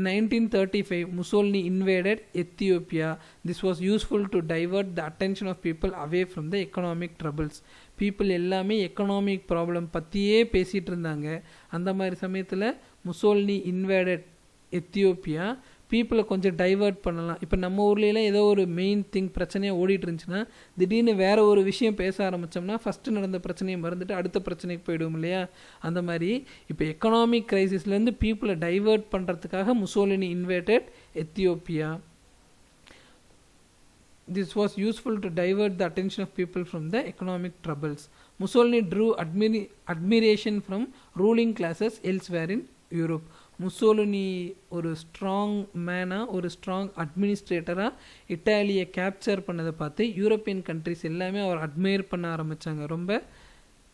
1935 Mussolini invaded Ethiopia. This was useful to divert the attention of people away from the economic troubles. people எல்லாமே எக்கனாமிக் ப்ராப்ளம் பற்றியே பேசிகிட்டு இருந்தாங்க. அந்த மாதிரி சமயத்தில் முசோலினி இன்வேடட் எத்தியோப்பியா. பீப்புளை கொஞ்சம் டைவர்ட் பண்ணலாம். இப்போ நம்ம ஊர்லலாம் ஏதோ ஒரு மெயின் திங் பிரச்சனையாக ஓடிட்டு இருந்துச்சுன்னா திடீர்னு வேறு ஒரு விஷயம் பேச ஆரம்பித்தோம்னா ஃபஸ்ட்டு நடந்த பிரச்சனையை மறந்துட்டு அடுத்த பிரச்சனைக்கு போயிடுவோம் இல்லையா. அந்த மாதிரி இப்போ எக்கனாமிக் க்ரைசிஸ்லேருந்து பீப்புளை டைவர்ட் பண்ணுறதுக்காக Mussolini invaded Ethiopia. This was useful to divert the attention of people from the economic troubles. Mussolini drew admiration from ruling classes elsewhere in Europe. Mussolini ஒரு ஸ்ட்ராங் மேனாக, ஒரு ஸ்ட்ராங் அட்மினிஸ்ட்ரேட்டராக இட்டாலியை கேப்சர் பண்ணதை பார்த்து யூரோப்பியன் கண்ட்ரிஸ் எல்லாமே அவர் அட்மையர் பண்ண ஆரம்பித்தாங்க. ரொம்ப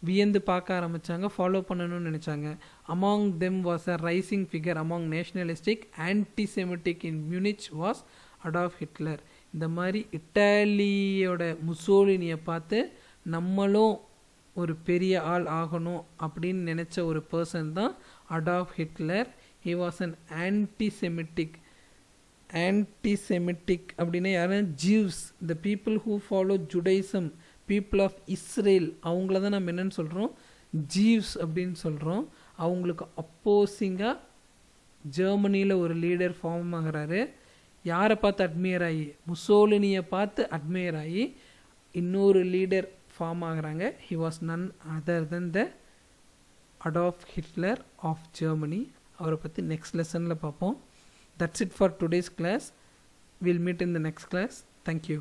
வியந்து பார்க்க ஆரம்பித்தாங்க, ஃபாலோ பண்ணணும்னு நினச்சாங்க. Among them was a rising figure among nationalistic antisemitic in Munich was Adolf Hitler. இந்த மாதிரி இட்டாலியோட முசோலினியை பார்த்து நம்மளும் ஒரு பெரிய ஆள் ஆகணும் அப்படின்னு நினச்ச ஒரு பர்சன் தான் Adolf Hitler. He was an anti-Semitic அப்படின்னா யாரும் juice, the people who follow Judaism, people of Israel, அவங்கள தான் நம்ம என்னென்னு சொல்கிறோம், ஜீவ்ஸ் அப்படின்னு சொல்கிறோம். அவங்களுக்கு அப்போசிங்காக ஜெர்மனியில் ஒரு லீடர் ஃபார்ம் ஆகிறாரு. யாரை பார்த்து அட்மையர் ஆகி, முசோலினியை பார்த்து அட்மையர் ஆகி இன்னொரு லீடர் ஃபார்ம் ஆகிறாங்க. He was none other than the Adolf Hitler of Germany. அவரை பற்றி நெக்ஸ்ட் லெசனில் பார்ப்போம். That's it for today's class. Will meet in the next class. Thank you.